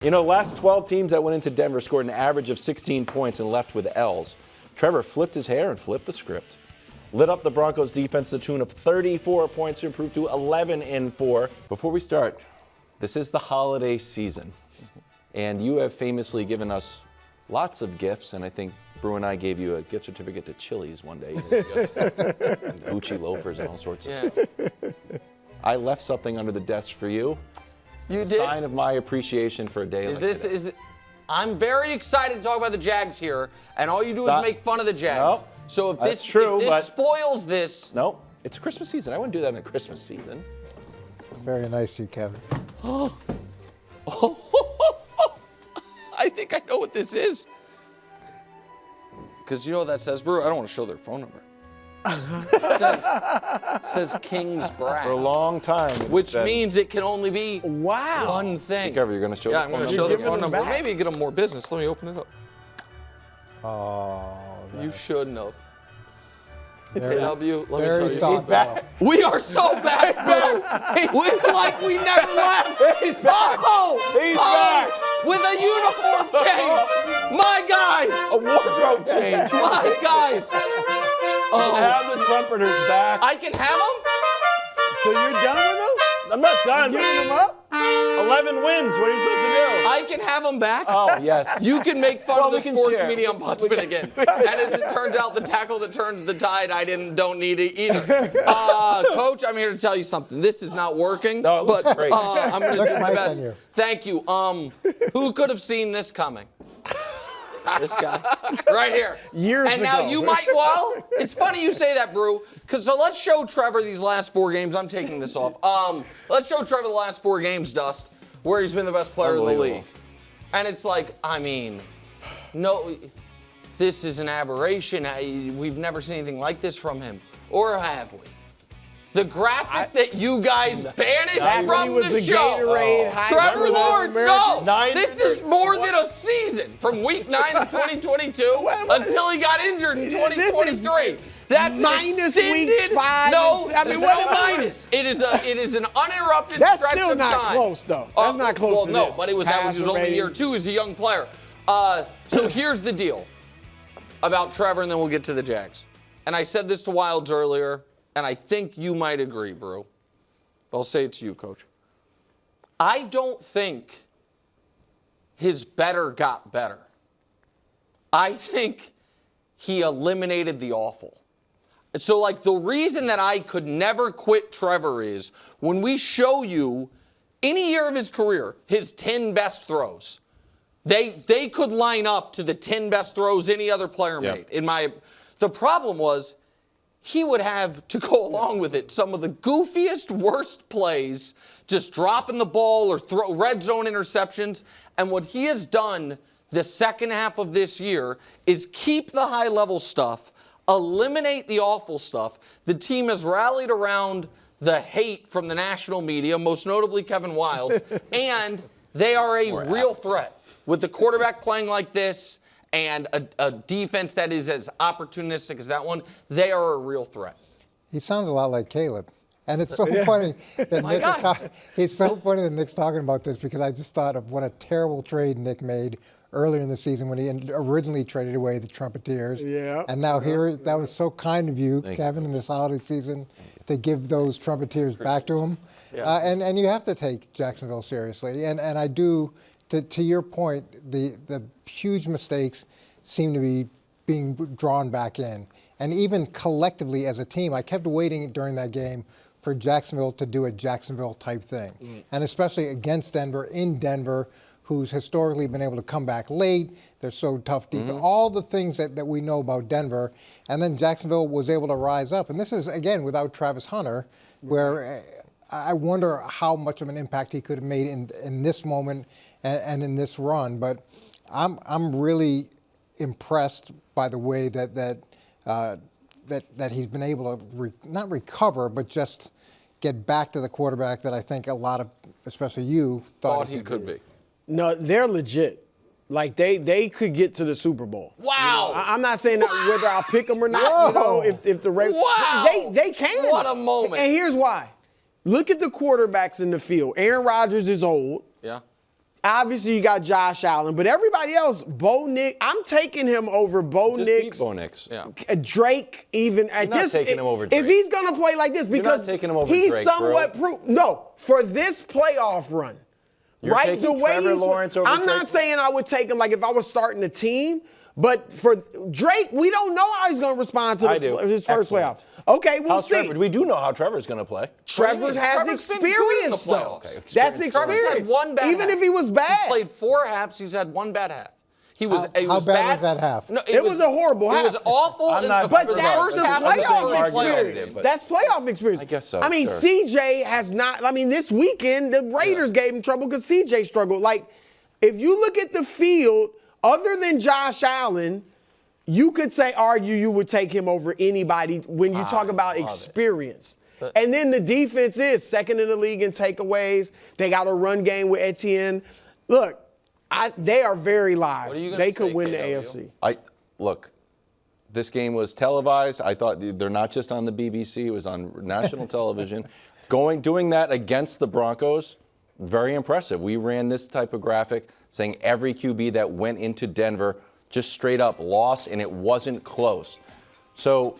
You know, last 12 teams that went into Denver scored an average of 16 points and left with L's. Trevor flipped his hair and flipped the script. Lit up the Broncos defense to the tune of 34 points to improve to 11-4. Before we start, this is the holiday season. And you have famously given us lots of gifts, and I think Brew and I gave you a gift certificate to Chili's one day. And Gucci loafers and all sorts of stuff. I left something under the desk for you. You did? A sign of my appreciation for a day like today. I'm very excited to talk about the Jags here, and all you do is make fun of the Jags. No, so if that's this, true, if this but spoils this. No, it's Christmas season. I wouldn't do that in the Christmas season. Very nice of you, Kevin. I think I know what this is. Because you know what that says, Brew? I don't want to show their phone number. It says King's Brass. For a long time. Which means it can only be one thing. Be careful, you're going to show I'm going to show the phone number. back. Maybe get them more business. Let me open it up. Oh, You should know. very, Let me tell very you thoughtful. something. We are so back, bro. We like we never left. He's back. He's back. With a uniform change. My guys. A wardrobe change. My guys. Have the trumpeters back. I can have them? So you're done with them? I'm not done. Giving them up? 11 wins. What are you supposed to do? I can have them back. Oh, yes. You can make fun of we the can sports share. media ombudsman again. And as it turns out, the tackle that turns the tide, don't need it either. Coach, I'm here to tell you something. This is not working. No, it looks but great. I'm going to Looks do my nice best. on you. Thank you. Who could have seen this coming? This guy. Right here. Years And now ago. you might, it's funny you say that, Brew. So let's show Trevor these last 4 games. I'm taking this off. Let's show Trevor the last 4 games, Dust, where he's been the best player in the league. And it's like, no, this is an aberration. We've never seen anything like this from him. Or have we? The graphic that you guys banished from the show. Gatorade Trevor Lawrence, no. 9 This is more than a season. From week 9 in 2022 until he got injured in 2023. That's minus extended, weeks 5. No, I mean, there's what no am I- minus. It is an uninterrupted That's stretch still of not time. close, though. That's not close well, to no, this. but it was only year 2 as a young player. So here's the deal about Trevor, and then we'll get to the Jags. And I said this to Wilds earlier, and I think you might agree, Brew. But I'll say it to you, Coach. I don't think his better got better. I think he eliminated the awful. So, the reason that I could never quit Trevor is when we show you any year of his career, his 10 best throws, they could line up to the 10 best throws any other player made. The problem was he would have, to go along with it, some of the goofiest, worst plays, just dropping the ball or throw red zone interceptions. And what he has done the second half of this year is keep the high-level stuff, eliminate the awful stuff. The team has rallied around the hate from the national media, most notably Kevin Wildes, and they are a real threat. With the quarterback playing like this and a defense that is as opportunistic as that one, they are a real threat. He sounds a lot like Caleb. And it's so funny that it's so funny that Nick's talking about this because I just thought of what a terrible trade Nick made earlier in the season when he originally traded away the Trumpeteers. Yeah. And now that was so kind of you, Kevin, in this holiday season to give those Trumpeteers back to him. Yeah. And you have to take Jacksonville seriously. And I do, to your point, the huge mistakes seem to be being drawn back in. And even collectively as a team, I kept waiting during that game for Jacksonville to do a Jacksonville type thing. And especially against Denver, in Denver, who's historically been able to come back late. They're so tough deep. All the things that we know about Denver. And then Jacksonville was able to rise up. And this is, again, without Travis Hunter, where I wonder how much of an impact he could have made in this moment and in this run. But I'm really impressed by the way that he's been able to not recover, but just get back to the quarterback that I think a lot of, especially you, thought he could be. No, they're legit. Like, they could get to the Super Bowl. Wow. I'm not saying that whether I'll pick them or not, if the Ravens. Wow. They can. What a moment. And here's why. Look at the quarterbacks in the field. Aaron Rodgers is old. Yeah. Obviously, you got Josh Allen, but everybody else, Bo Nix, I'm taking him over Bo Just Nix. beat Bo Nix. Yeah. Drake, even at You're not this, taking him over Drake. if he's gonna play like this, because taking him over he's Drake, somewhat bro. no, for this playoff run, You're right? taking The way Trevor Lawrence over I'm not Drake? saying I would take him like if I was starting a team, but for Drake, we don't know how he's gonna respond to I do. his first Excellent. playoff. Okay, we'll How's see. Trevor? We do know how Trevor's going to play. Trevor has Trevor's been good in the experience, though. playoffs. Okay, That's experience. Trevor's experience. had one bad Even half. if he was bad. He's played 4 halves. He's had 1 bad half. He was. How it was bad was that half? No, It was a horrible It half. was awful. I'm not- But for the that's first the half of the playoff season. experience. but- That's playoff experience. I guess so, I mean, sure. CJ has not. I mean, this weekend the Raiders gave him trouble because CJ struggled. Like, if you look at the field, other than Josh Allen, you could argue you would take him over anybody when you talk about experience. And then the defense is second in the league in takeaways. They got a run game with Etienne. Look, they are very live. What are you gonna They say, could win the KW? AFC. Look, this game was televised. I thought they're not just on the BBC. It was on national television. Doing that against the Broncos, very impressive. We ran this type of graphic saying every QB that went into Denver just straight up lost, and it wasn't close. So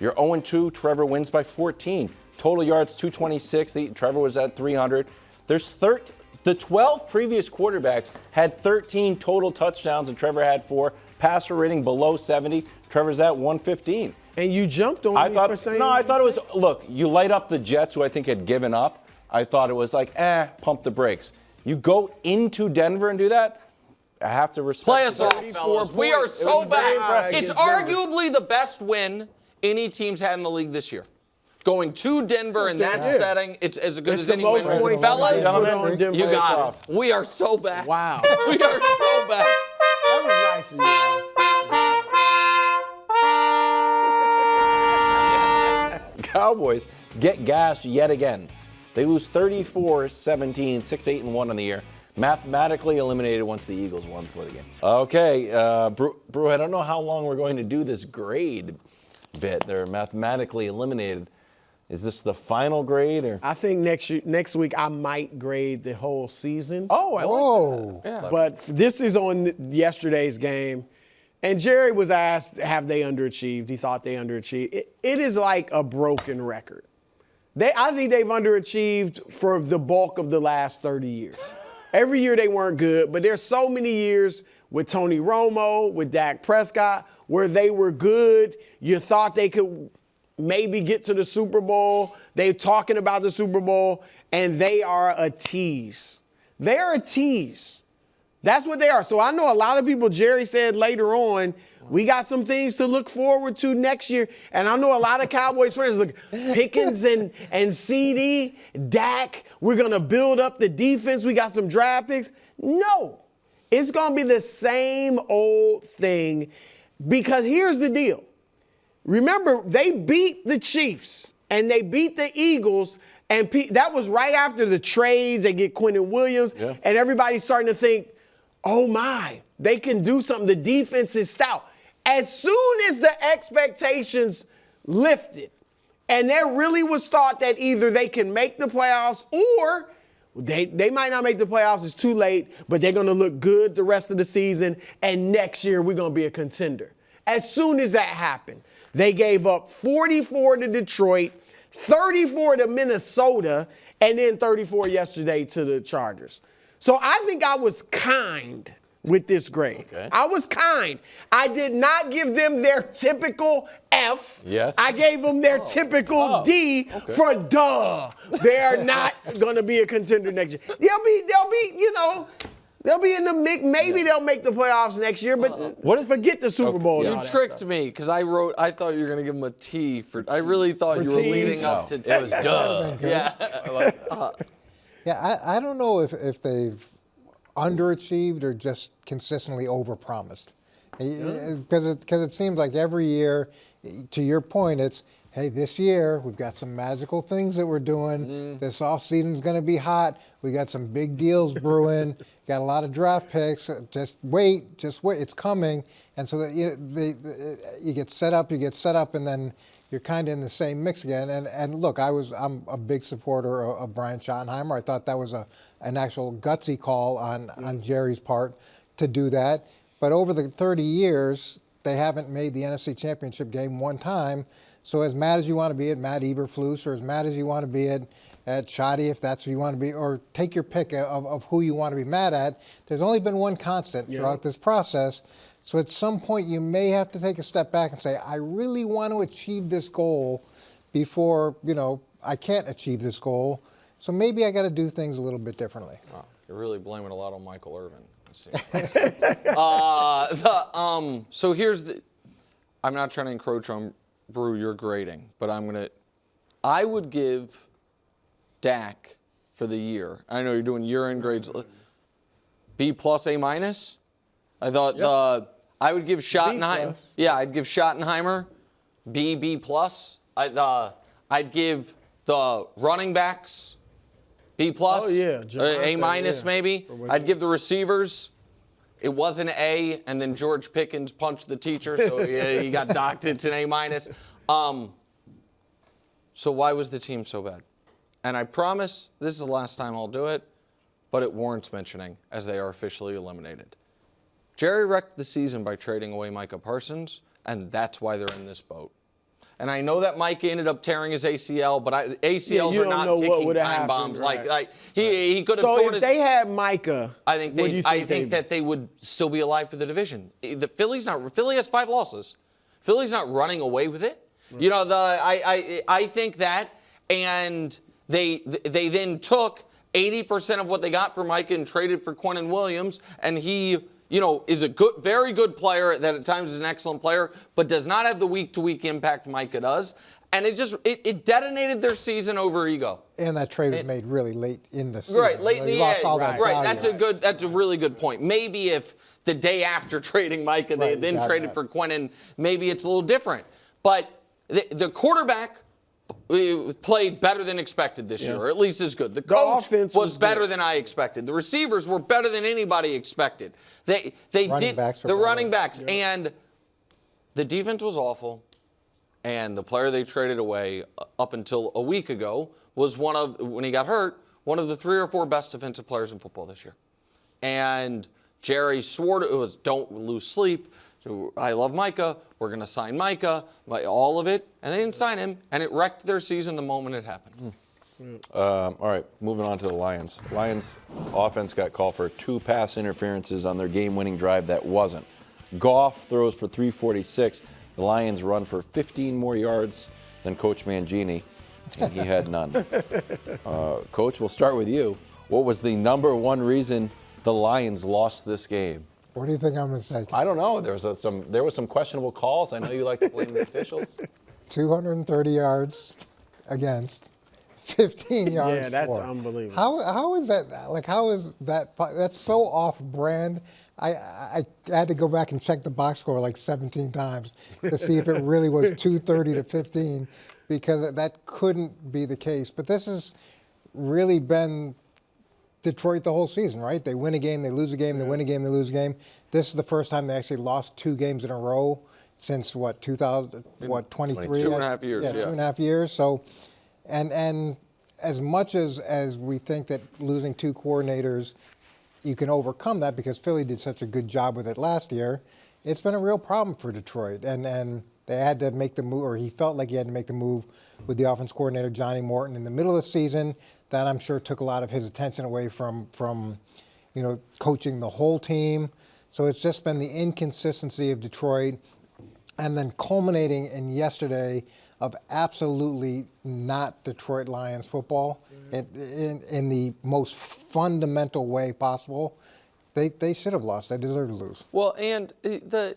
you're 0-2. Trevor wins by 14. Total yards 226. Trevor was at 300. The 12 previous quarterbacks had 13 total touchdowns, and Trevor had 4. Passer rating below 70. Trevor's at 115. And you jumped on me for saying I thought it was, look, you light up the Jets, who I think had given up. I thought it was like, pump the brakes. You go into Denver and do that, I have to respect Play us the- off, fellas. We are so was very bad. impressive. It's against Denver. arguably the best win any team's had in the league this year. Going to Denver in that Yeah. setting, it's as good It's as the any most win. points Fellas, put on Denver. you got off. it. We are so bad. Wow. We are so bad. That was nice of you guys. Cowboys get gashed yet again. They lose 34-17, 6-8-1 on the year. Mathematically eliminated once the Eagles won before the game. Okay, Brew, I don't know how long we're going to do this grade bit. They're mathematically eliminated. Is this the final grade, or? I think next week I might grade the whole season. Oh, I like that. Yeah. But this is on yesterday's game. And Jerry was asked, have they underachieved? He thought they underachieved. It is like a broken record. I think they've underachieved for the bulk of the last 30 years. Every year they weren't good, but there's so many years with Tony Romo, with Dak Prescott, where they were good. You thought they could maybe get to the Super Bowl. They're talking about the Super Bowl, and they are a tease. They're a tease. That's what they are. So I know a lot of people, Jerry said later on, we got some things to look forward to next year. And I know a lot of Cowboys fans look, Pickens and CD, Dak, we're going to build up the defense. We got some draft picks. No, it's going to be the same old thing, because here's the deal. Remember, they beat the Chiefs and they beat the Eagles, and that was right after the trades. They get Quentin Williams, and everybody's starting to think, oh my, they can do something. The defense is stout. As soon as the expectations lifted, and there really was thought that either they can make the playoffs or they might not make the playoffs, it's too late, but they're going to look good the rest of the season, and next year we're going to be a contender. As soon as that happened, they gave up 44 to Detroit, 34 to Minnesota, and then 34 yesterday to the Chargers. So I think I was kind with this grade. Okay. I was kind. I did not give them their typical F. Yes. I gave them their typical D for duh. They're not going to be a contender next year. They'll be in the mix. Maybe they'll make the playoffs next year, but forget the Super Bowl. and all You that tricked stuff. me because I thought you were going to give him a T for. I really thought you were tease. leading up to T. It was duh. Yeah. Yeah, I don't know if they've underachieved or just consistently overpromised. Because it seems like every year, to your point, it's, hey, this year we've got some magical things that we're doing. This offseason's going to be hot. We got some big deals brewing. Got a lot of draft picks. Just wait, it's coming. And so that you get set up, and then you're kind of in the same mix again. And look, I'm a big supporter of Brian Schottenheimer. I thought that was an actual gutsy call on Jerry's part to do that. But over the 30 years, they haven't made the NFC Championship game one time. So as mad as you want to be at Matt Eberflus, or as mad as you want to be at Schotty, if that's who you want to be, or take your pick of who you want to be mad at, there's only been one constant throughout this process. So at some point, you may have to take a step back and say, I really want to achieve this goal before, I can't achieve this goal. So maybe I got to do things a little bit differently. Wow, you're really blaming a lot on Michael Irvin. So here's I'm not trying to encroach on Brew your grading, but I would give Dak for the year. I know you're doing year-end grades. B+, A-. I thought I would give Schottenheimer. Yeah, I'd give Schottenheimer B+. I'd give the running backs B+. Oh, yeah. A- maybe. I'd give the receivers. It was an A, and then George Pickens punched the teacher, so he got docked into an A-. So why was the team so bad? And I promise this is the last time I'll do it, but it warrants mentioning as they are officially eliminated. Jerry wrecked the season by trading away Micah Parsons, and that's why they're in this boat. And I know that Mike ended up tearing his ACL, but ACLs are not ticking time bombs. Right. Like he could have torn torn his. So if they had Micah, I think that they would still be alive for the division. Philly has 5 losses. Philly's not running away with it. I think that, and they then took 80% of what they got for Micah and traded for Quinnen Williams, and he is a very good player that at times is an excellent player, but does not have the week-to-week impact Micah does. And it detonated their season over ego. And that trade was made really late in the season. Right, late in the end. Right. That's a really good point. Maybe if the day after trading Micah, they then traded for Quinnen, maybe it's a little different. But the quarterback played better than expected this year, or at least as good. The coach was better than I expected. The receivers were better than anybody expected. The running backs, and the defense was awful. And the player they traded away up until a week ago was when he got hurt, one of the 3 or 4 best defensive players in football this year. And Jerry swore it was don't lose sleep. I love Micah. We're going to sign Micah, all of it. And they didn't sign him, and it wrecked their season the moment it happened. All right, moving on to the Lions. Lions offense got called for 2 pass interferences on their game-winning drive that wasn't. Goff throws for 346. The Lions run for 15 more yards than Coach Mangini, and he had none. Coach, we'll start with you. What was the number one reason the Lions lost this game? What do you think I'm going to say? I don't know. There was some questionable calls. I know you like to blame the officials. 230 yards against, 15 yards. Yeah, that's for. unbelievable. How is that? Like, how is that? That's so off-brand. I had to go back and check the box score like 17 times to see if it really was 230 to 15, because that couldn't be the case. But this has really been Detroit the whole season, right? They win a game, they lose a game, they win a game, they lose a game. This is the first time they actually lost 2 games in a row since 23? 2.5 years. Yeah, 2.5 years. So, and as much as we think that losing 2 coordinators, you can overcome that because Philly did such a good job with it last year, it's been a real problem for Detroit. And they had to make the move, or he felt like he had to make the move with the offense coordinator, Johnny Morton, in the middle of the season. That I'm sure took a lot of his attention away from coaching the whole team. So it's just been the inconsistency of Detroit, and then culminating in yesterday of absolutely not Detroit Lions football in the most fundamental way possible. They should have lost. They deserve to lose. Well, and there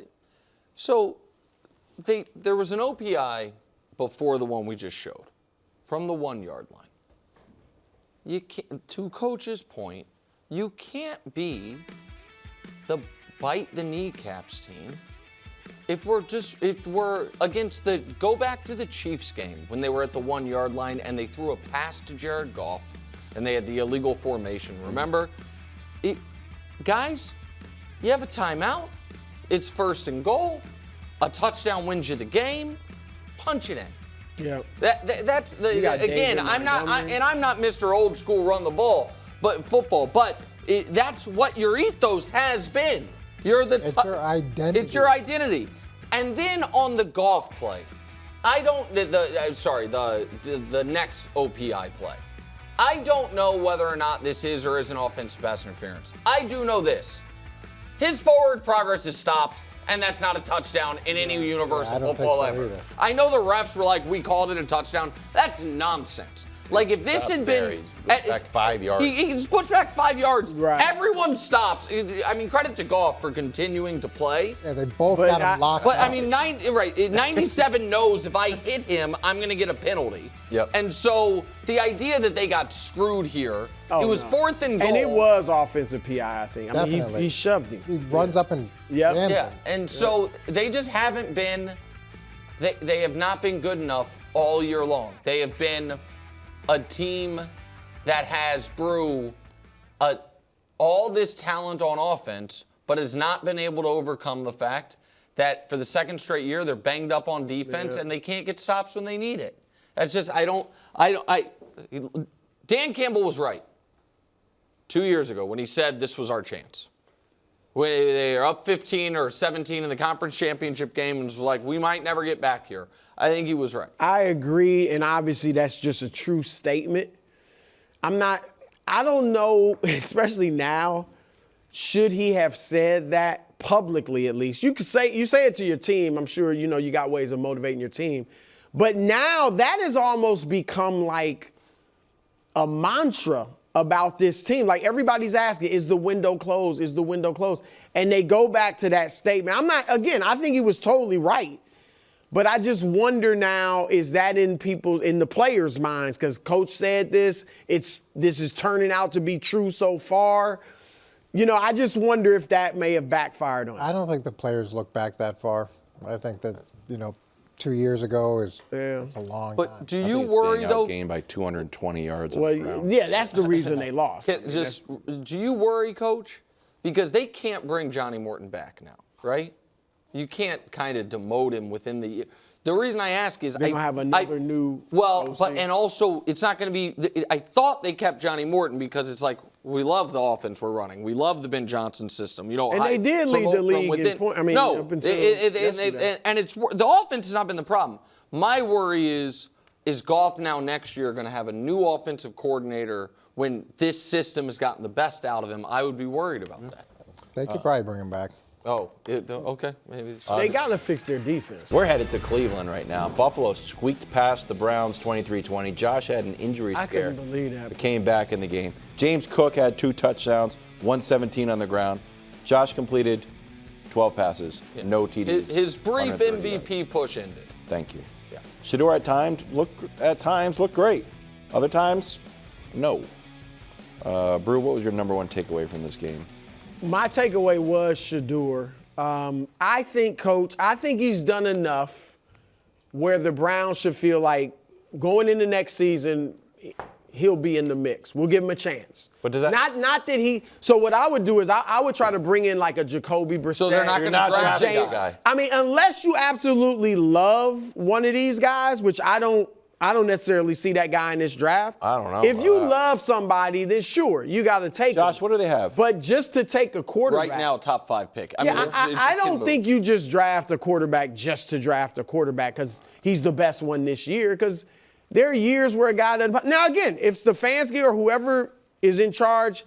was an OPI before the one we just showed from the 1-yard line. You can't, to Coach's point, you can't be the bite the kneecaps team if we're against go back to the Chiefs game when they were at the 1-yard line and they threw a pass to Jared Goff and they had the illegal formation. Remember? Guys, you have a timeout. It's 1st and goal. A touchdown wins you the game. Punch it in. Yeah. That's the got again. David I'm not, Montgomery. and I'm not Mr. Old School run the ball, but football. But that's what your ethos has been. You're the. It's your identity. It's your identity. And then on the golf play, I don't. The next OPI play. I don't know whether or not this is or isn't offensive pass interference. I do know this. His forward progress is stopped, and that's not a touchdown in any universal I don't football think so ever. either. I know the refs were like, we called it a touchdown. That's nonsense. Like, if this had been. He's pushed back 5 yards. He's pushed back 5 yards. Right. Everyone stops. I mean, credit to Goff for continuing to play. Yeah, they both But got him locked But up. I mean, 97 knows if I hit him, I'm going to get a penalty. Yep. And so the idea that they got screwed here, it was 4th and goal. And it was offensive PI, I think. I mean, Definitely. he shoved him. He runs up and Yep. jams Yeah, him. and so they just haven't been. They have not been good enough all year long. They have been a team that has all this talent on offense, but has not been able to overcome the fact that for the second straight year they're banged up on defense and they can't get stops when they need it. That's just Dan Campbell was right 2 years ago when he said this was our chance. When they are up 15 or 17 in the conference championship game and was like, we might never get back here. I think he was right. I agree, and obviously that's just a true statement. I don't know, especially now, should he have said that publicly at least? You say it to your team. I'm sure you got ways of motivating your team. But now that has almost become like a mantra about this team. Like, everybody's asking, is the window closed? Is the window closed? And they go back to that statement. I think he was totally right. But I just wonder now, is that in the players' minds? Because Coach said this is turning out to be true so far. I just wonder if that may have backfired on him. I don't think the players look back that far. I think that, 2 years ago it's a long time. But do you worry, though? Gained by 220 yards on the ground. Well, yeah, that's the reason they lost. Do you worry, Coach? Because they can't bring Johnny Morton back now, right? You can't kind of demote him within the year. The reason I ask is They're going to have another new OC. And also it's not going to be. I thought they kept Johnny Morton because it's like, we love the offense we're running. We love the Ben Johnson system. And they did lead the league in point. Up until yesterday. And it's the offense has not been the problem. My worry is Goff now next year going to have a new offensive coordinator when this system has gotten the best out of him? I would be worried about that. They could probably bring him back. Oh, okay, maybe. They got to fix their defense. We're headed to Cleveland right now. Buffalo squeaked past the Browns 23-20. Josh had an injury scare. I couldn't believe that. But came back in the game. James Cook had 2 touchdowns, 117 on the ground. Josh completed 12 passes, no TDs. His brief 130 MVP yards. push ended. Thank you. Yeah. Shador at times looked great. Other times, no. Brew, what was your number one takeaway from this game? My takeaway was Shador. I think he's done enough where the Browns should feel like going into next season, he'll be in the mix. We'll give him a chance. But does that not that he? So what I would do is I would try to bring in like a Jacoby Brissett. So they're not going to draft that guy. I mean, unless you absolutely love one of these guys, which I don't necessarily see that guy in this draft. I don't know If about you that. love somebody, then sure, you got to take Josh, him. what do they have? But just to take a quarterback. Right now, top 5 pick. I don't think you just draft a quarterback just to draft a quarterback because he's the best one this year. Because there are years where a guy doesn't. Now, again, if Stefanski or whoever is in charge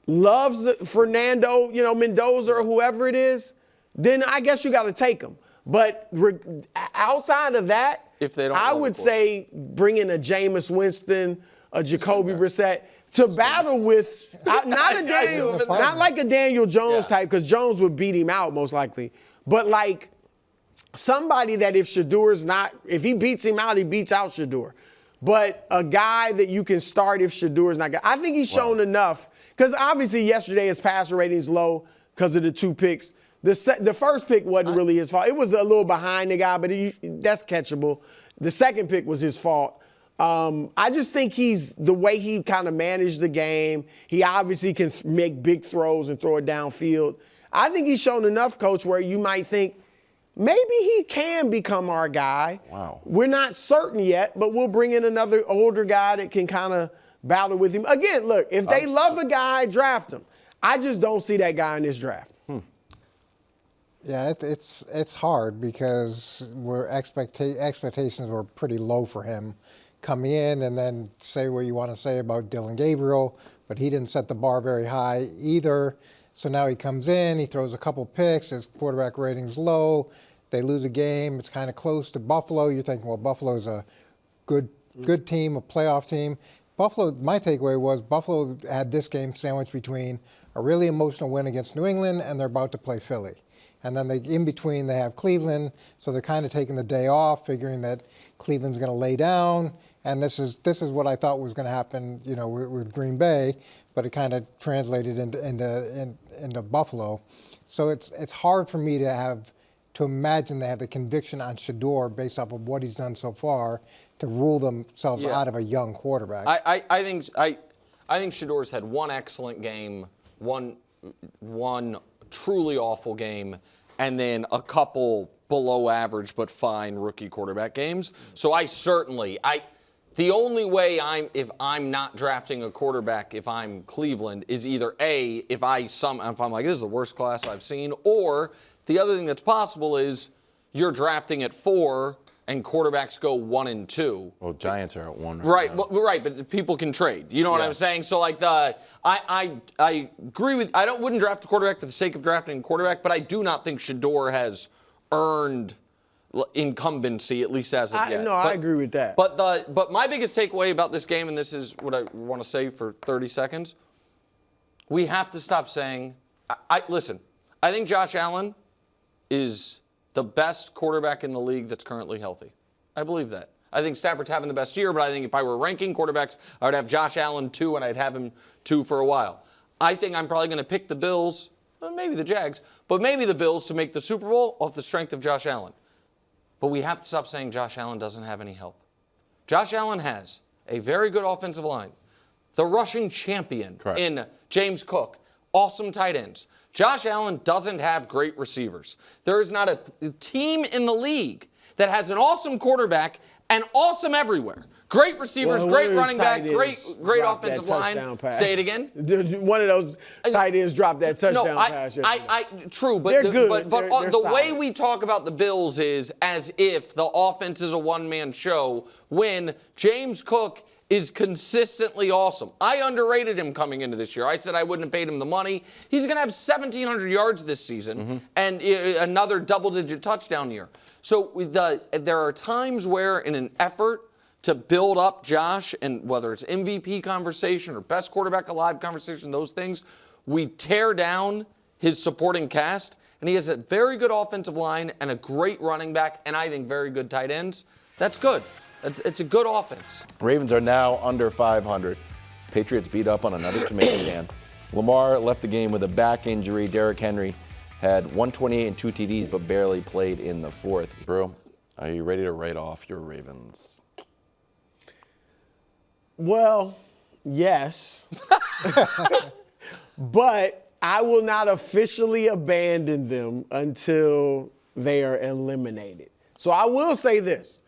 loves Fernando, Mendoza or whoever it is, then I guess you got to take him. But outside of that, If they don't I love would the say bring in a Jameis Winston, a Jacoby Brissett to battle with not like a Daniel Jones type, because Jones would beat him out most likely, but like somebody that if he beats him out, he beats out Shador. But a guy that you can start if Shador's not good. I think he's shown enough, because obviously yesterday his passer rating's low because of the 2 picks. The first pick wasn't really his fault. It was a little behind the guy, but that's catchable. The second pick was his fault. I just think the way he kind of managed the game, he obviously can make big throws and throw it downfield. I think he's shown enough, Coach, where you might think maybe he can become our guy. Wow. We're not certain yet, but we'll bring in another older guy that can kind of battle with him. Again, look, if they love a guy, draft him. I just don't see that guy in this draft. Yeah, it's hard because expectations were pretty low for him coming in, and then say what you want to say about Dylan Gabriel, but he didn't set the bar very high either. So now he comes in, he throws a couple picks, his quarterback rating's low, they lose a game, it's kind of close to Buffalo. You're thinking, well, Buffalo's a good team, a playoff team. Buffalo, my takeaway was Buffalo had this game sandwiched between a really emotional win against New England and they're about to play Philly. And then in between they have Cleveland, so they're kind of taking the day off, figuring that Cleveland's going to lay down. And this is what I thought was going to happen, with Green Bay, but it kind of translated into Buffalo. So it's hard for me to imagine they have the conviction on Shador based off of what he's done so far to rule themselves out of a young quarterback. I think Shador's had one excellent game, one truly awful game, and then a couple below average but fine rookie quarterback games. So the only way if I'm not drafting a quarterback if I'm Cleveland is either A, if I'm like, this is the worst class I've seen, or the other thing that's possible is you're drafting at 4 and quarterbacks go 1 and 2. Well, Giants are at 1. Right, but people can trade. You know what I'm saying? So I agree with. Wouldn't draft a quarterback for the sake of drafting a quarterback, but I do not think Shador has earned incumbency, at least as of yet. I agree with that. But my biggest takeaway about this game, and this is what I want to say for 30 seconds, we have to stop saying. Listen, I think Josh Allen is the best quarterback in the league that's currently healthy. I believe that. I think Stafford's having the best year, but I think if I were ranking quarterbacks, I would have Josh Allen 2, and I'd have him 2 for a while. I think I'm probably going to pick the Bills, maybe the Jags, but maybe the Bills to make the Super Bowl off the strength of Josh Allen. But we have to stop saying Josh Allen doesn't have any help. Josh Allen has a very good offensive line, the rushing champion in James Cook, awesome tight ends. Josh Allen doesn't have great receivers. There is not a team in the league that has an awesome quarterback and awesome everywhere. Great receivers, great running back, great offensive line. Say it again. One of those tight ends dropped that touchdown pass. True, but they're good. They're the way we talk about the Bills is as if the offense is a one-man show when James Cook is consistently awesome. I underrated him coming into this year. I said I wouldn't have paid him the money. He's going to have 1,700 yards this season and another double-digit touchdown year. So there are times where in an effort to build up Josh, and whether it's MVP conversation or best quarterback alive conversation, those things, we tear down his supporting cast, and he has a very good offensive line and a great running back, and I think very good tight ends. That's good. It's a good offense. Ravens are now under 500. Patriots beat up on another tomato can. Lamar left the game with a back injury. Derrick Henry had 128 and 2 TDs, but barely played in the fourth. Bro, are you ready to write off your Ravens? Well, yes. But I will not officially abandon them until they are eliminated. So I will say this.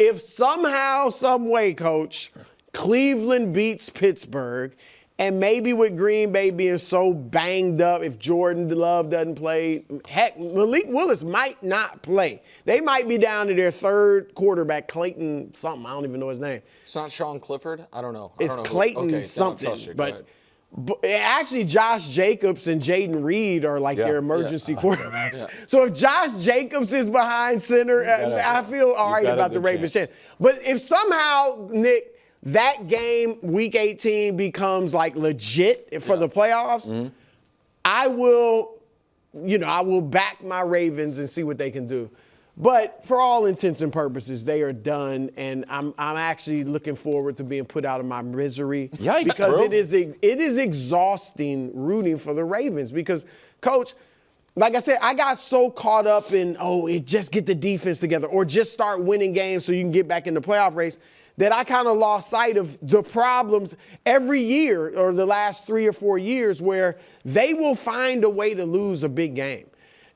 If somehow, some way, Coach, Cleveland beats Pittsburgh, and maybe with Green Bay being so banged up, if Jordan Love doesn't play, heck, Malik Willis might not play. They might be down to their third quarterback, Clayton something. I don't even know his name. It's not Sean Clifford? I don't know. It's Clayton something. But actually, Josh Jacobs and Jaden Reed are like their emergency quarterbacks. Yeah. So if Josh Jacobs is behind center, I feel all right about the Ravens' chance. But if somehow, Nick, that game, Week 18, becomes like legit for the playoffs, I will back my Ravens and see what they can do. But for all intents and purposes, they are done, and I'm actually looking forward to being put out of my misery. Yikes, because bro. it is exhausting rooting for the Ravens because, Coach, like I said, I got so caught up in, just get the defense together or just start winning games so you can get back in the playoff race that I kind of lost sight of the problems every year or the last 3 or 4 years where they will find a way to lose a big game.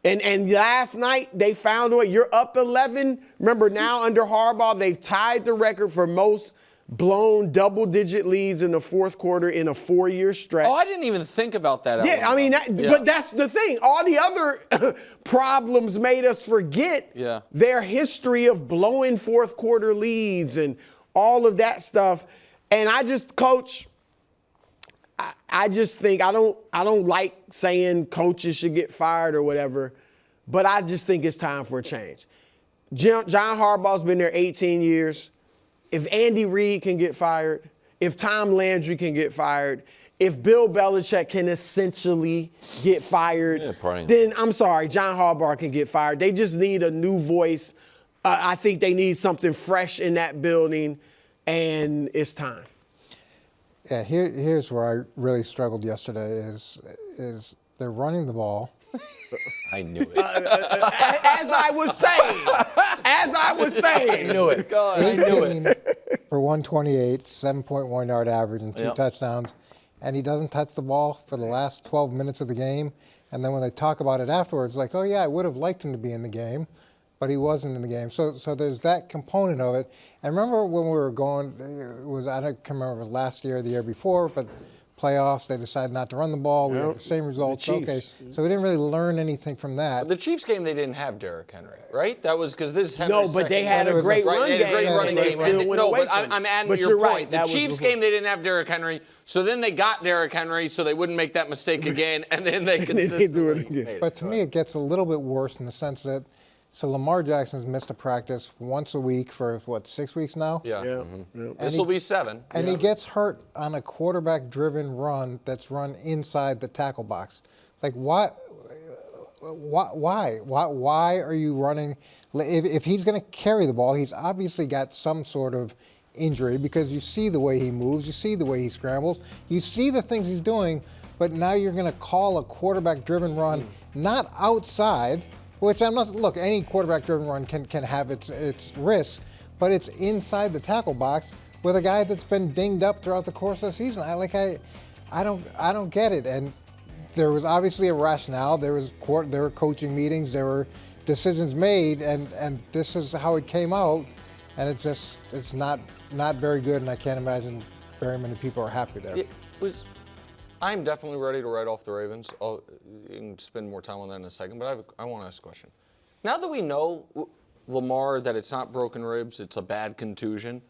And last night, they found a way. You're up 11. Remember, now under Harbaugh, they've tied the record for most blown double-digit leads in the fourth quarter in a 4-year stretch. Oh, I didn't even think about that. Yeah, I mean, but that's the thing. All the other problems made us forget their history of blowing fourth quarter leads and all of that stuff. And I just, Coach, I just think I don't like saying coaches should get fired or whatever, but I just think it's time for a change. John Harbaugh's been there 18 years. If Andy Reid can get fired, if Tom Landry can get fired, if Bill Belichick can essentially get fired, then I'm sorry, John Harbaugh can get fired. They just need a new voice. I think they need something fresh in that building, and it's time. Yeah, here's where I really struggled yesterday is they're running the ball. I knew it. As I was saying. I knew it. God, I knew it. For 128, 7.1 yard average and 2 touchdowns. And he doesn't touch the ball for the last 12 minutes of the game. And then when they talk about it afterwards, like, oh, yeah, I would have liked him to be in the game, but he wasn't in the game. So there's that component of it. And remember when we were going, I don't remember if it was last year or the year before, but playoffs, they decided not to run the ball. We had the same results. Okay, so we didn't really learn anything from that. But the Chiefs game, they didn't have Derrick Henry, right? That was because this is Henry's No, but they had a great run game. They had a great running game. No, but I'm adding to your point. The Chiefs game, they didn't have Derrick Henry, so then they got Derrick Henry so they wouldn't make that mistake again, and then they consistently made it. But to me, it gets a little bit worse in the sense that, so Lamar Jackson's missed a practice once a week for, 6 weeks now? Yeah. This will be 7. And he gets hurt on a quarterback-driven run that's run inside the tackle box. Like, why are you running? If he's going to carry the ball, he's obviously got some sort of injury because you see the way he moves, you see the way he scrambles, you see the things he's doing, but now you're going to call a quarterback-driven run not outside, which I'm not, look, any quarterback-driven run can have its risks, but it's inside the tackle box with a guy that's been dinged up throughout the course of the season. I don't get it. And there was obviously a rationale. There were coaching meetings. There were decisions made, and this is how it came out. And it's not very good. And I can't imagine very many people are happy there. I'm definitely ready to write off the Ravens. You can spend more time on that in a second, but I want to ask a question. Now that we know, Lamar, that it's not broken ribs, it's a bad contusion,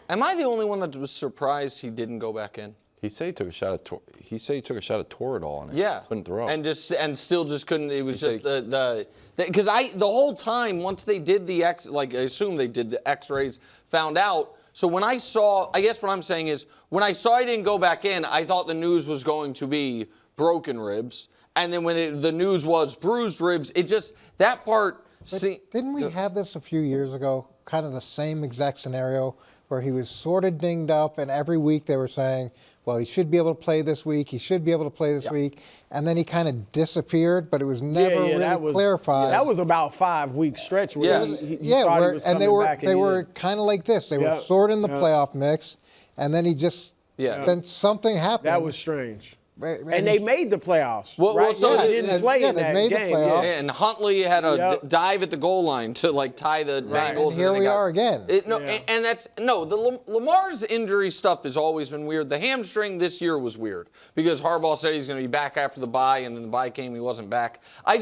am I the only one that was surprised he didn't go back in? He said he took a shot at Toradol on it. Yeah, couldn't throw. And still just couldn't. It was just because the whole time once they did I assume they did the X-rays, found out. So when I saw, I guess what I'm saying is, when I saw he didn't go back in, I thought the news was going to be broken ribs. And then when the news was bruised ribs, it just, that part. Didn't we have this a few years ago, kind of the same exact scenario, where he was sort of dinged up, and every week they were saying, well, he should be able to play this week, he should be able to play this week, and then he kind of disappeared, but it was never really clarified. That was about 5-week stretch where he they were kind of like this. They were sort of in the playoff mix, and then then something happened. That was strange. And they made the playoffs. They didn't play in that made game. The playoffs. And Huntley had a dive at the goal line to tie the Bengals. And here we are again. Lamar's injury stuff has always been weird. The hamstring this year was weird because Harbaugh said he's going to be back after the bye, and then the bye came, he wasn't back. I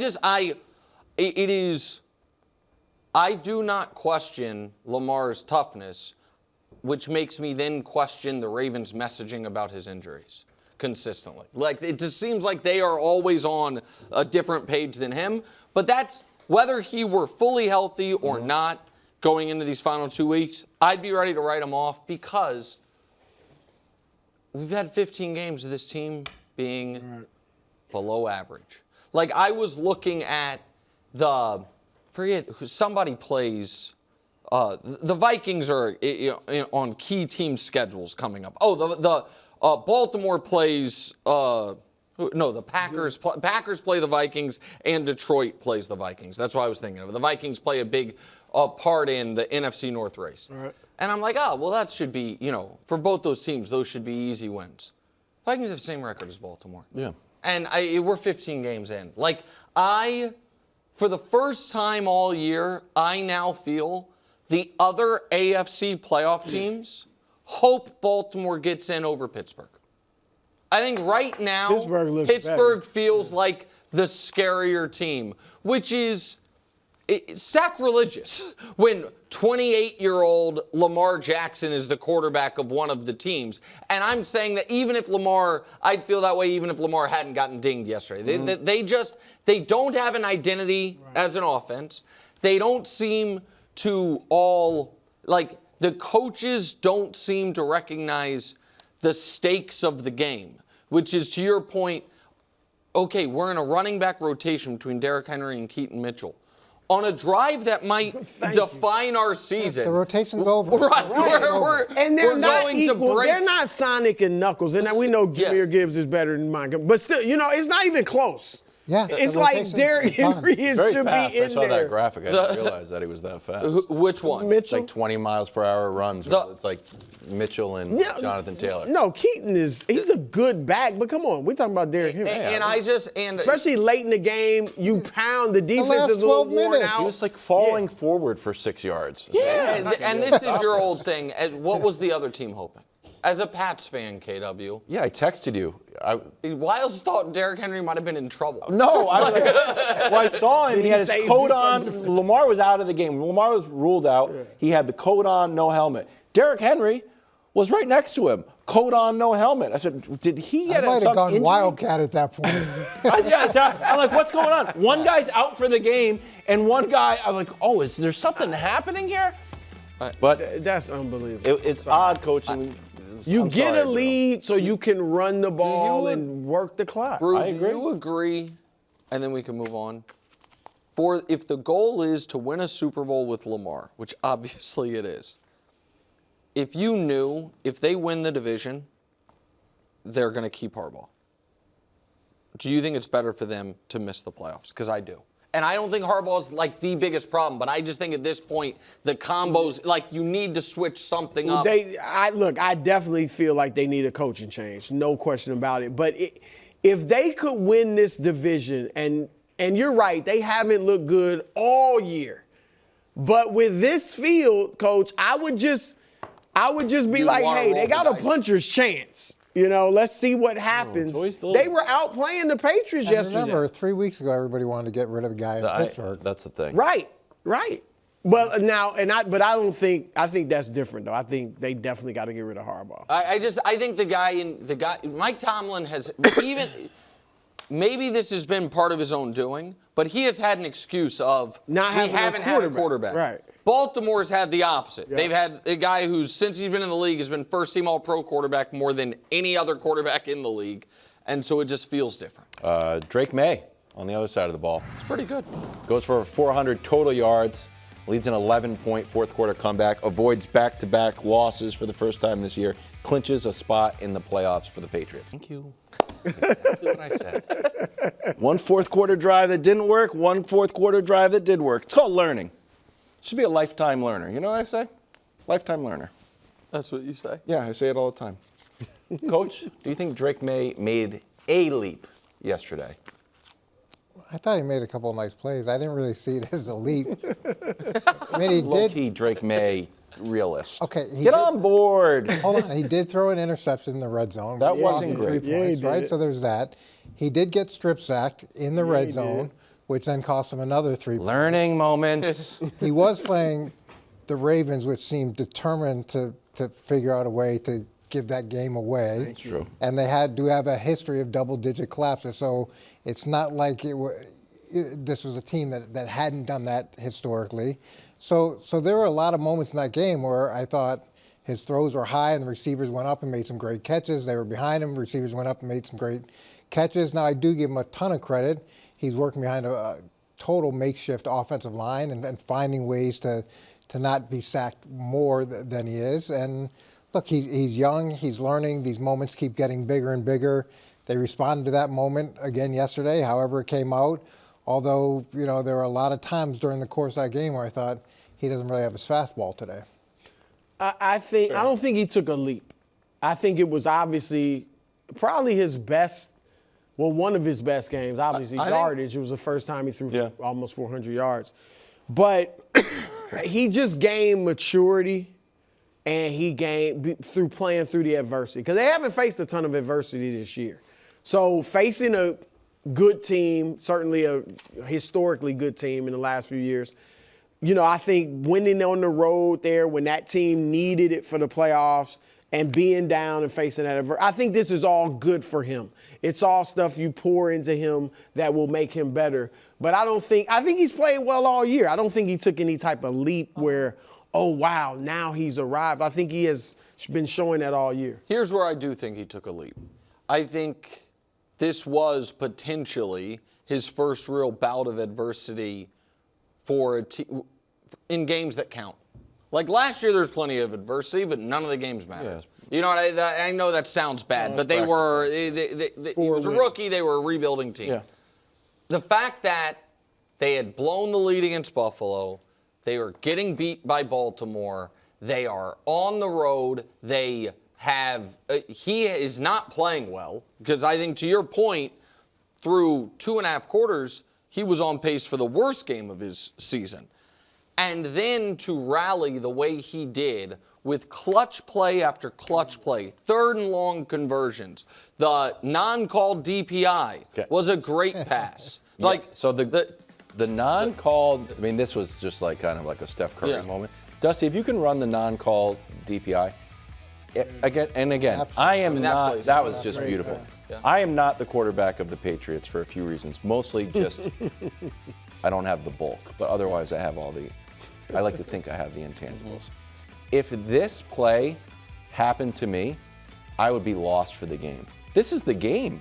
do not question Lamar's toughness, which makes me then question the Ravens' messaging about his injuries consistently. Like, it just seems like they are always on a different page than him. But that's whether he were fully healthy or not going into these final 2 weeks, I'd be ready to write him off because we've had 15 games of this team being below average. Like, I was looking at somebody plays. The Vikings are on key team schedules coming up. Oh, Baltimore plays. The Packers. Packers play the Vikings, and Detroit plays the Vikings. That's what I was thinking of. The Vikings play a big part in the NFC North race. Right. And I'm like, that should be, for both those teams, those should be easy wins. Vikings have the same record as Baltimore. Yeah. And we're 15 games in. Like, for the first time all year, I now feel the other AFC playoff teams hope Baltimore gets in over Pittsburgh. I think right now, Pittsburgh feels like the scarier team, which is sacrilegious when 28-year-old Lamar Jackson is the quarterback of one of the teams. And I'm saying that even if Lamar, I'd feel that way even if Lamar hadn't gotten dinged yesterday. They don't have an identity as an offense. They don't seem to all, like, the coaches don't seem to recognize the stakes of the game, which is, to your point, okay, we're in a running back rotation between Derrick Henry and Keaton Mitchell. On a drive that might define our season. The rotation's over. Right. And they're not going equal. to break. They're not Sonic and Knuckles. And we know Jahmyr Gibbs is better than Montgomery. But still, it's not even close. Yeah, it's like Derrick Henry should be in there. I saw that graphic. I didn't realize that he was that fast. Which one? Mitchell? It's like 20 miles per hour runs. It's like Mitchell and Jonathan Taylor. No, Keaton he's a good back, but come on, we're talking about Derrick Henry. Especially late in the game, you pound the defense is a little worn out. He was like falling forward for 6 yards. Yeah, and this is your old thing. What was the other team hoping? As a Pats fan, KW. Yeah, I texted you. Wiles thought Derrick Henry might have been in trouble. No, I saw him. He had his coat on. Lamar was out of the game. Lamar was ruled out. Yeah. He had the coat on, no helmet. Derrick Henry was right next to him. Coat on, no helmet. I said, did he get I might have gone injury? Wildcat at that point. I'm like, what's going on? One guy's out for the game, and one guy, I'm like, oh, is there something happening here? But that's unbelievable. It's odd coaching. You get a lead so you can run the ball and work the clock. Brew, do you agree, and then we can move on, if the goal is to win a Super Bowl with Lamar, which obviously it is, if you knew if they win the division, they're going to keep Harbaugh, do you think it's better for them to miss the playoffs? Because I do. And I don't think Harbaugh's like the biggest problem, but I just think at this point, the combos, like you need to switch something up. I definitely feel like they need a coaching change, no question about it. But if they could win this division, and you're right, they haven't looked good all year. But with this field, Coach, I would just be like, hey, they got a puncher's chance. Let's see what happens. They were outplaying the Patriots yesterday. Remember, 3 weeks ago, everybody wanted to get rid of the guy in Pittsburgh. That's the thing. Right. But I think that's different though. I think they definitely got to get rid of Harbaugh. I think the guy Mike Tomlin has even maybe this has been part of his own doing, but he has had an excuse of not having had a quarterback. Right. Baltimore's had the opposite. Yep. They've had a guy who's, since he's been in the league, has been first-team All-Pro quarterback more than any other quarterback in the league, and so it just feels different. Drake Maye on the other side of the ball. It's pretty good. Goes for 400 total yards, leads an 11-point fourth-quarter comeback, avoids back-to-back losses for the first time this year, clinches a spot in the playoffs for the Patriots. Thank you. Exactly what I said. One fourth-quarter drive that didn't work, one fourth-quarter drive that did work. It's called learning. Should be a lifetime learner. You know what I say? Lifetime learner. That's what you say? Yeah, I say it all the time. Coach, do you think Drake Maye made a leap yesterday? I thought he made a couple of nice plays. I didn't really see it as a leap. I mean, he low-key Drake Maye realist. Okay, Get on board. Hold on. He did throw an interception in the red zone. That wasn't great. 3 points, right? So there's that. He did get strip sacked in the red zone, which then cost him another 3 points. Learning moments. He was playing the Ravens, which seemed determined to figure out a way to give that game away. That's true. And they do have a history of double-digit collapses, so it's not like this was a team that hadn't done that historically. So there were a lot of moments in that game where I thought his throws were high and the receivers went up and made some great catches. They were behind him. Receivers went up and made some great catches. Now, I do give him a ton of credit. He's working behind a total makeshift offensive line and finding ways to not be sacked more than he is. And look, he's young. He's learning. These moments keep getting bigger and bigger. They responded to that moment again yesterday, however it came out. Although, there were a lot of times during the course of that game where I thought he doesn't really have his fastball today. I don't think he took a leap. I think it was obviously probably his best Well, one of his best games, obviously, I think- yardage. It was the first time he threw Yeah. almost 400 yards. But he just gained maturity, and he gained through playing through the adversity. Because they haven't faced a ton of adversity this year. So facing a good team, certainly a historically good team in the last few years, you know, I think winning on the road there when that team needed it for the playoffs and being down and facing that adversity, I think this is all good for him. It's all stuff you pour into him that will make him better. But I think he's played well all year. I don't think he took any type of leap where, oh, wow, now he's arrived. I think he has been showing that all year. Here's where I do think he took a leap. I think this was potentially his first real bout of adversity for a team in games that count. Like last year, there's plenty of adversity, but none of the games mattered. Yeah. You know, I know that sounds bad, but they were. He was a rookie. They were a rebuilding team. Yeah. The fact that they had blown the lead against Buffalo, they were getting beat by Baltimore. They are on the road. They have. He is not playing well because I think, to your point, through 2.5 quarters, he was on pace for the worst game of his season. And then to rally the way he did with clutch play after clutch play, 3rd and long conversions, the non-called DPI was a great pass. Like so the non-called, I mean, this was just like kind of like a Steph Curry moment. Dusty, if you can run the non-called DPI, again and again, I am not, that was just beautiful. Yeah. I am not the quarterback of the Patriots for a few reasons. Mostly just, I don't have the bulk, but otherwise I have I like to think I have the intangibles. If this play happened to me, I would be lost for the game. This is the game.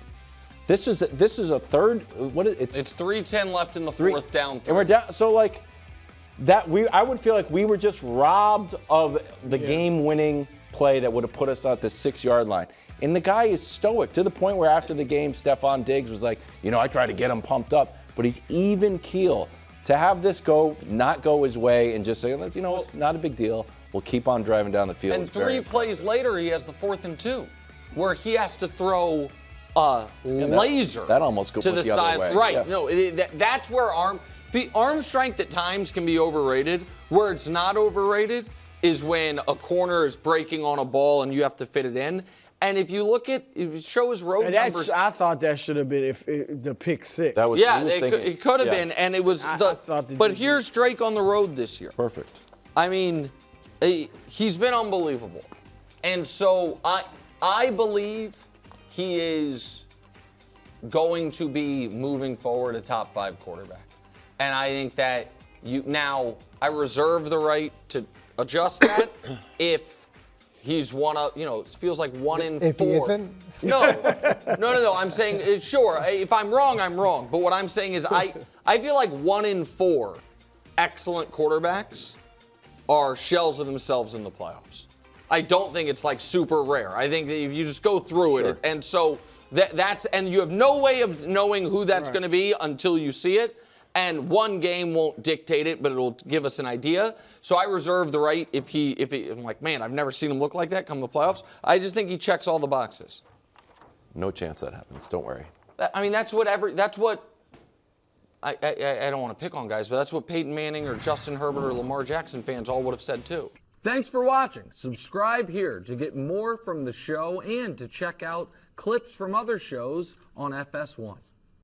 This is a third. It's 3:10 left in the fourth, down 3. And we're down. So like that, I would feel like we were just robbed of the game-winning play that would have put us at the 6-yard line. And the guy is stoic to the point where after the game, Stephon Diggs was like, you know, I tried to get him pumped up, but he's even keel. To have this not go his way and just say, you know, it's not a big deal. We'll keep on driving down the field. And 3 plays later, he has the 4th and 2, where he has to throw a laser that almost goes to the side. way. Right. Yeah. No, that's where arm strength at times can be overrated. Where it's not overrated is when a corner is breaking on a ball and you have to fit it in. And if you look at, if it shows road numbers. I thought that should have been the pick 6. That was, it could have been, and it was but here's Drake on the road this year. Perfect. I mean, he's been unbelievable. And so I believe he is going to be moving forward a top 5 quarterback. And I think that I reserve the right to adjust that if he's one of, it feels like 1 in 4. If he isn't? No. I'm saying, sure, if I'm wrong, I'm wrong. But what I'm saying is I feel like 1 in 4 excellent quarterbacks are shells of themselves in the playoffs. I don't think it's like super rare. I think that if you just go through it, and so that's, and you have no way of knowing who that's going to be until you see it. And one game won't dictate it, but it'll give us an idea. So I reserve the right if I'm like, man, I've never seen him look like that come the playoffs. I just think he checks all the boxes. No chance that happens. Don't worry. I mean, I don't want to pick on guys, but that's what Peyton Manning or Justin Herbert or Lamar Jackson fans all would have said too. Thanks for watching. Subscribe here to get more from the show and to check out clips from other shows on FS1.